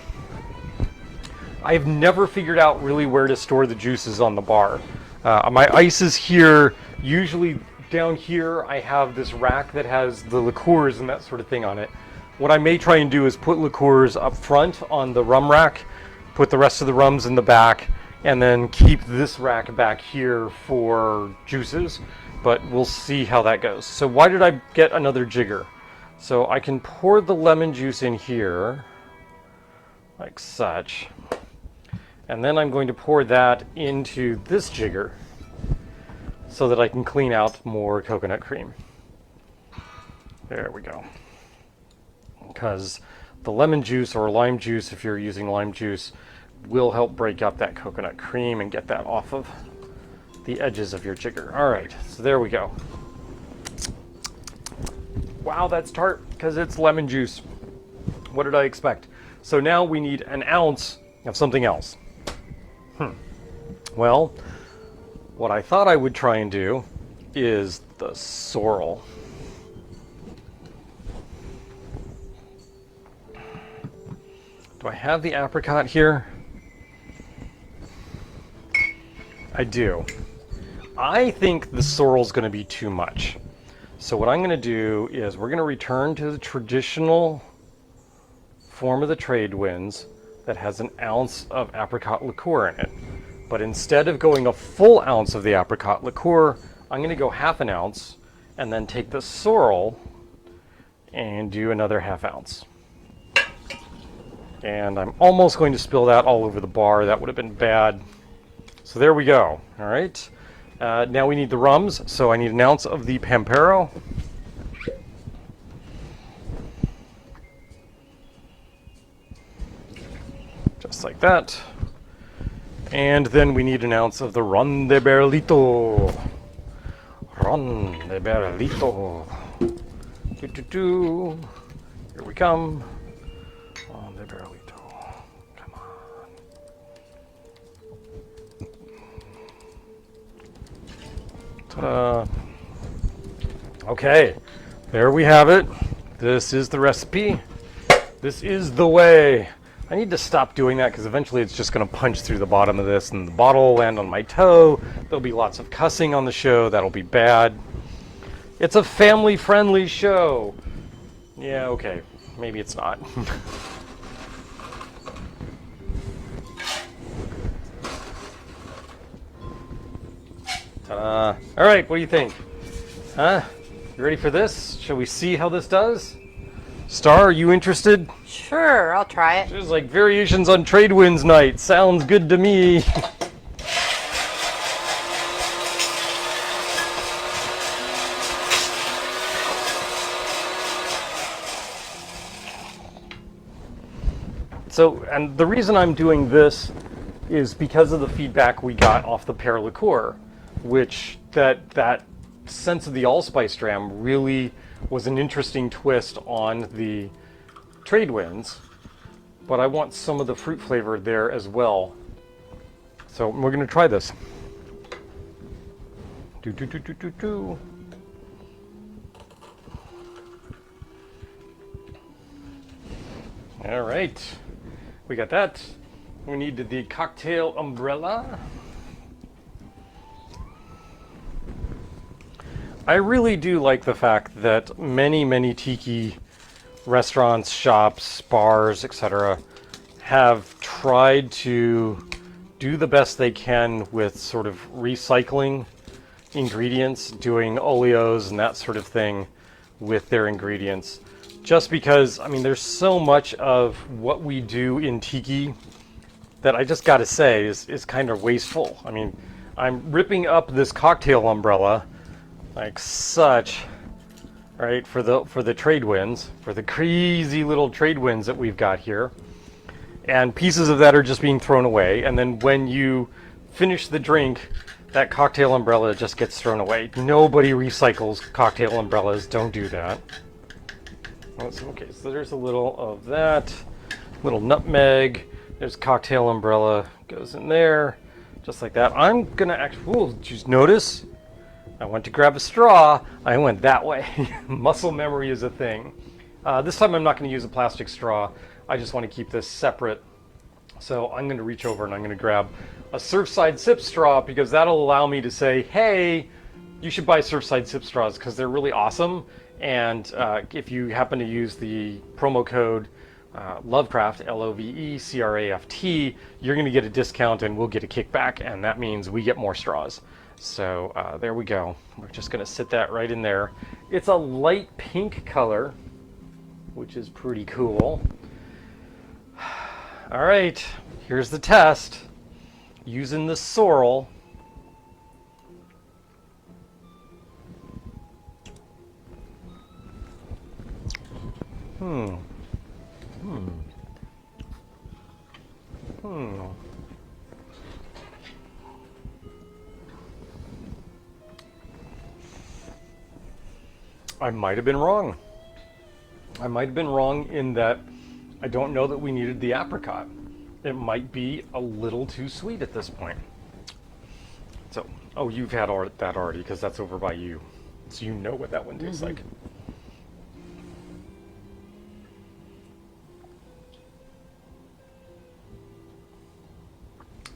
I've never figured out really where to store the juices on the bar. My ice is here. Usually down here I have this rack that has the liqueurs and that sort of thing on it. What I may try and do is put liqueurs up front on the rum rack, put the rest of the rums in the back, and then keep this rack back here for juices. But we'll see how that goes. So why did I get another jigger? So I can pour the lemon juice in here, like such. And then I'm going to pour that into this jigger so that I can clean out more coconut cream. There we go. Because the lemon juice or lime juice, if you're using lime juice, will help break up that coconut cream and get that off of the edges of your jigger. All right, so there we go. Wow, that's tart because it's lemon juice. What did I expect? So now we need 1 ounce of something else. Well, what I thought I would try and do is the sorrel. Do I have the apricot here? I do. I think the sorrel's going to be too much. So what I'm going to do is we're going to return to the traditional form of the Tradewinds that has an ounce of apricot liqueur in it. But instead of going a full ounce of the apricot liqueur, I'm going to go half an ounce and then take the sorrel and do another half ounce. And I'm almost going to spill that all over the bar. That would have been bad. So there we go. All right. Now we need the rums. So I need an ounce of the Pampero. Just like that. And then we need an ounce of the Ron de Barrilito. Ron de Barrilito. Here we come. Ron de Barrilito. Come on. Ta-da. Okay, there we have it. This is the recipe. This is the way. I need to stop doing that because eventually it's just going to punch through the bottom of this and the bottle will land on my toe. There'll be lots of cussing on the show. That'll be bad. It's a family-friendly show. Yeah, okay. Maybe it's not. Ta-da. All right, what do you think? Huh? You ready for this? Shall we see how this does? Star, are you interested? Sure, I'll try it. There's like variations on Tradewinds night. Sounds good to me. So, and the reason I'm doing this is because of the feedback we got off the Pear liqueur, which that sense of the allspice dram really was an interesting twist on the Tradewinds, but I want some of the fruit flavor there as well. So we're going to try this. All right, we got that. We need the cocktail umbrella. I really do like the fact that many tiki restaurants, shops, bars, etc. have tried to do the best they can with sort of recycling ingredients, doing oleos and that sort of thing with their ingredients. Just because, I mean, there's so much of what we do in tiki that I just gotta say is kind of wasteful. I mean, I'm ripping up this cocktail umbrella like such, right, for the Tradewinds, for the crazy little Tradewinds that we've got here. And pieces of that are just being thrown away. And then when you finish the drink, that cocktail umbrella just gets thrown away. Nobody recycles cocktail umbrellas. Don't do that. Okay, so there's a little of that. Little nutmeg. There's cocktail umbrella. Goes in there. Just like that. I'm going to actually... Did you notice? I went to grab a straw. I went that way. Muscle memory is a thing. This time I'm not going to use a plastic straw. I just want to keep this separate. So I'm going to reach over and I'm going to grab a Surfside Sip straw because that'll allow me to say, hey, you should buy Surfside Sip straws because they're really awesome. And if you happen to use the promo code Lovecraft, Lovecraft, you're going to get a discount and we'll get a kickback. And that means we get more straws. So there we go. We're just going to sit that right in there. It's a light pink color, which is pretty cool. All right, here's the test. Using the Sorel. I might have been wrong. I might have been wrong in that I don't know that we needed the apricot. It might be a little too sweet at this point. So Oh, you've had that already, because that's over by you. So you know what that one tastes like.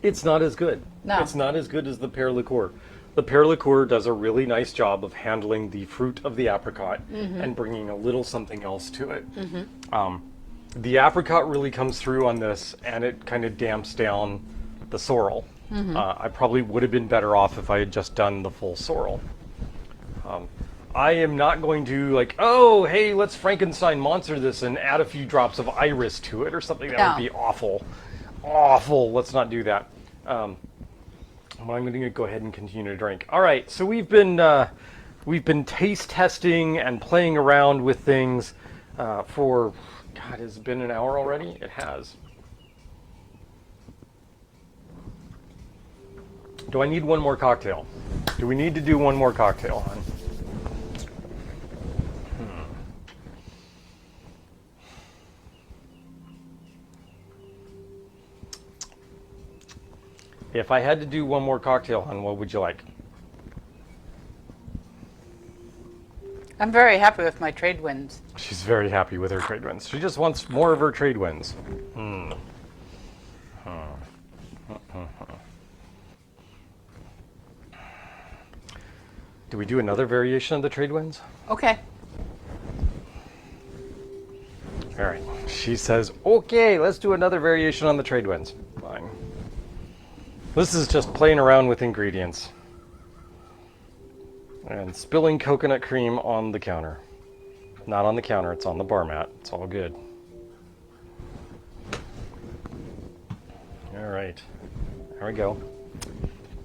It's not as good. No. It's not as good as the pear liqueur. The pear liqueur does a really nice job of handling the fruit of the apricot and bringing a little something else to it. The apricot really comes through on this, and it kind of damps down the sorrel. I probably would have been better off if I had just done the full sorrel. I am not going to like, oh, hey, let's Frankenstein monster this and add a few drops of iris to it or something. That would be awful. Awful. Let's not do that. Well, I'm going to go ahead and continue to drink. All right, so we've been taste testing and playing around with things for, God, has it been an hour already? It has. Do I need one more cocktail? Do we need to do one more cocktail, hon? If I had to do one more cocktail, hon, what would you like? I'm very happy with my Tradewinds. She's very happy with her Tradewinds. She just wants more of her Tradewinds. Do we do another variation of the Tradewinds? Okay. All right. She says, okay, let's do another variation on the Tradewinds. Fine. This is just playing around with ingredients. And spilling coconut cream on the counter. Not on the counter, it's on the bar mat. It's all good. All right. There we go.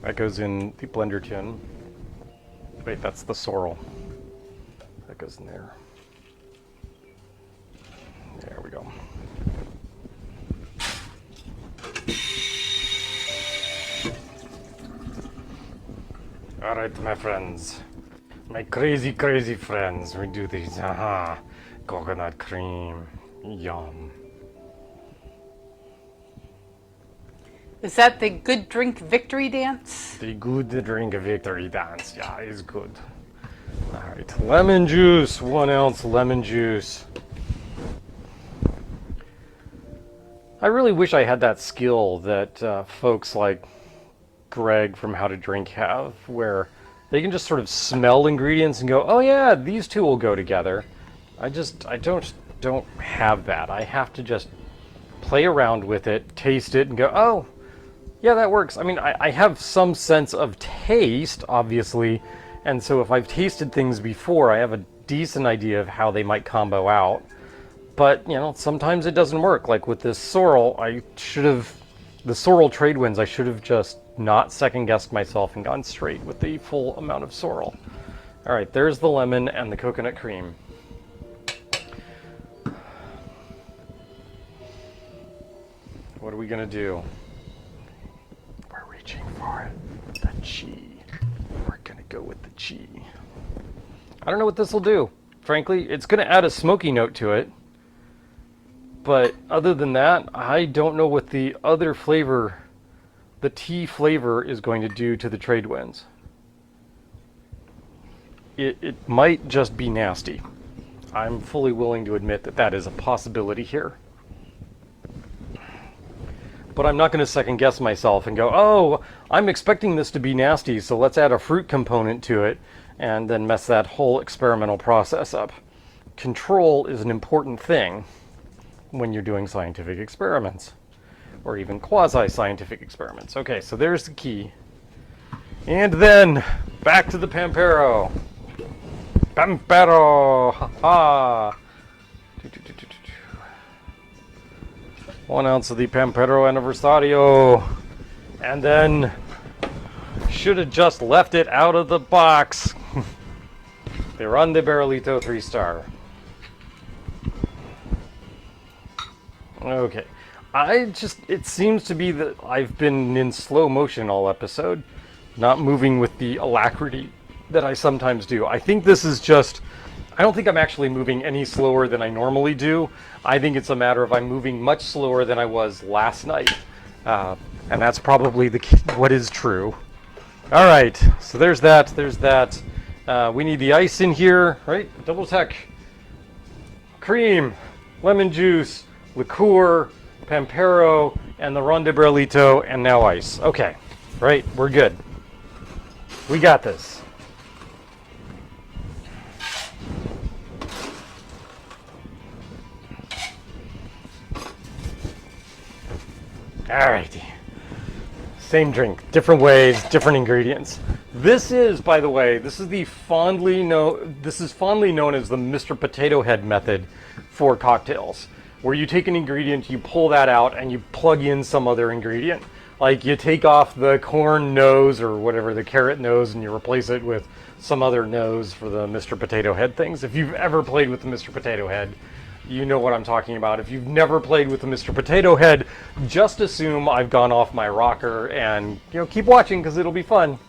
That goes in the blender tin. Wait, that's the sorrel. That goes in there. There we go. All right, my friends. My crazy, crazy friends. We do these. Coconut cream. Yum. Is that the good drink victory dance? The good drink victory dance. Yeah, it's good. All right. Lemon juice. 1 ounce lemon juice. I really wish I had that skill that folks like Greg from How to Drink have, where they can just sort of smell ingredients and go, oh yeah, these two will go together. I don't have that. I have to just play around with it, taste it, and go, oh, yeah, that works. I mean, I have some sense of taste, obviously, and so if I've tasted things before, I have a decent idea of how they might combo out. But, you know, sometimes it doesn't work. Like with this sorrel, the sorrel Tradewinds, I should have just not second-guessed myself and gone straight with the full amount of sorrel. All right, there's the lemon and the coconut cream. What are we gonna do? We're reaching for it. The chi. We're gonna go with the chi. I don't know what this will do. Frankly, it's gonna add a smoky note to it. But other than that, I don't know what the other flavor, the tea flavor, is going to do to the Tradewinds. It might just be nasty. I'm fully willing to admit that that is a possibility here. But I'm not going to second guess myself and go, oh, I'm expecting this to be nasty, so let's add a fruit component to it and then mess that whole experimental process up. Control is an important thing when you're doing scientific experiments, or even quasi-scientific experiments. Okay, so there's the key. And then, back to the Pampero. Pampero! Ha-ha! 1 ounce of the Pampero Anniversario. And then, should have just left it out of the box. Grande Barrelito 3-star. Okay. It seems to be that I've been in slow motion all episode, not moving with the alacrity that I sometimes do. I think this is just, I don't think I'm actually moving any slower than I normally do. I think it's a matter of I'm moving much slower than I was last night. And that's probably what is true. All right, so there's that. There's that. We need the ice in here, right? Double tech. Cream, lemon juice, liqueur, pampero, and the ron de barrilito, and now ice. Okay, right? We're good. We got this. All righty. Same drink, different ways, different ingredients. This is, by the way, this is fondly known as the Mr. Potato Head method for cocktails, where you take an ingredient, you pull that out, and you plug in some other ingredient. Like you take off the corn nose or whatever, the carrot nose, and you replace it with some other nose for the Mr. Potato Head things. If you've ever played with the Mr. Potato Head, you know what I'm talking about. If you've never played with the Mr. Potato Head, just assume I've gone off my rocker and, keep watching because it'll be fun.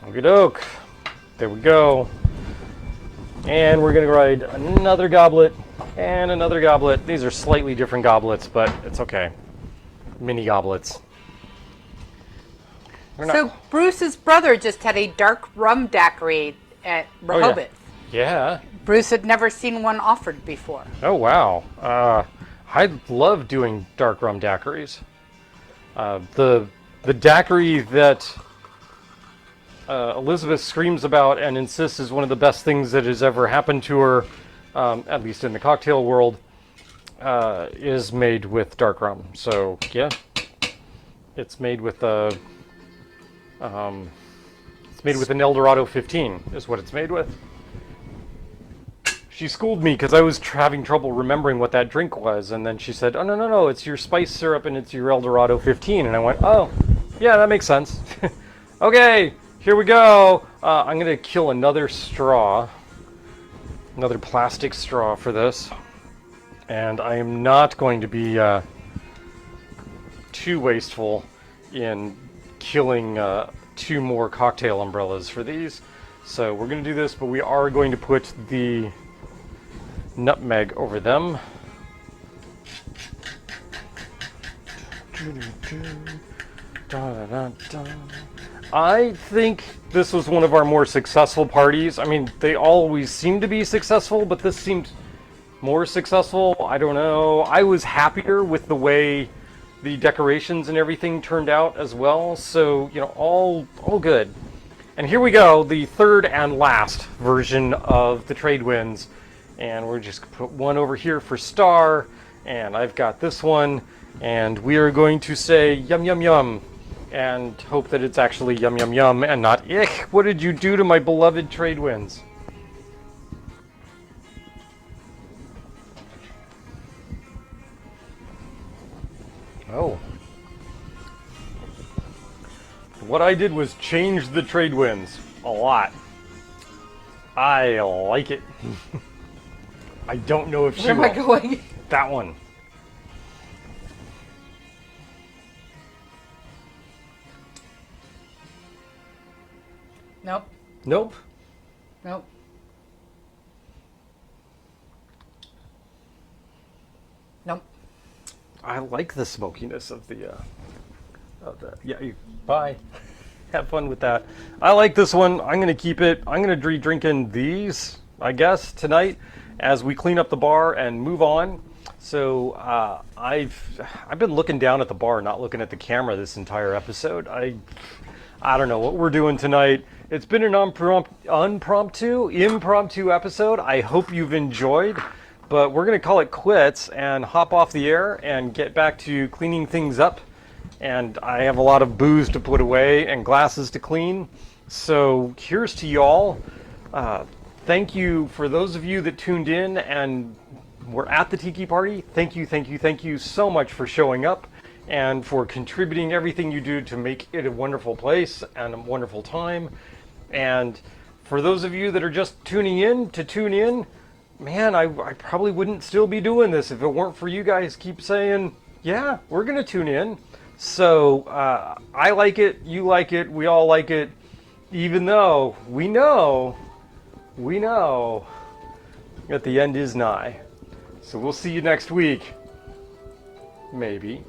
Okie doke. There we go. And we're going to ride another goblet and another goblet. These are slightly different goblets, but it's okay. Mini goblets. So Bruce's brother just had a dark rum daiquiri at Rehoboth. Yeah. Bruce had never seen one offered before. Oh, wow. I love doing dark rum daiquiris. The daiquiri that Elizabeth screams about and insists is one of the best things that has ever happened to her, at least in the cocktail world, is made with dark rum. So yeah, it's made with an El Dorado 15 is what it's made with. She schooled me because I was having trouble remembering what that drink was, and then she said, "Oh no, it's your spice syrup and it's your El Dorado 15," and I went, "Oh, yeah, that makes sense." Okay, here we go. I'm gonna kill another straw, another plastic straw for this. And I am not going to be too wasteful in killing 2 more cocktail umbrellas for these. So we're going to do this, but we are going to put the nutmeg over them. I think this was one of our more successful parties. I mean, they always seem to be successful, but this seemed more successful. I don't know. I was happier with the way the decorations and everything turned out as well. So, all good. And here we go, the third and last version of the Tradewinds. And we're just going to put one over here for Star. And I've got this one. And we are going to say yum yum yum. And hope that it's actually yum yum yum and not ick. What did you do to my beloved Tradewinds? Oh. What I did was change the Tradewinds a lot. I like it. I don't know if she will. Where am I going? That one. Nope. Nope. Nope. Nope. I like the smokiness of the yeah, bye. Have fun with that. I like this one. I'm going to keep it. I'm going to be drinking these, I guess, tonight as we clean up the bar and move on. So I've been looking down at the bar, not looking at the camera this entire episode. I don't know what we're doing tonight. It's been an impromptu episode. I hope you've enjoyed. But we're going to call it quits and hop off the air and get back to cleaning things up. And I have a lot of booze to put away and glasses to clean. So here's to y'all. Thank you for those of you that tuned in and were at the Tiki Party. Thank you so much for showing up and for contributing everything you do to make it a wonderful place and a wonderful time. And for those of you that are just tuning in, man, I probably wouldn't still be doing this if it weren't for you guys keep saying, yeah, we're going to tune in. So I like it, you like it, we all like it, even though we know we know that the end is nigh. So we'll see you next week. Maybe.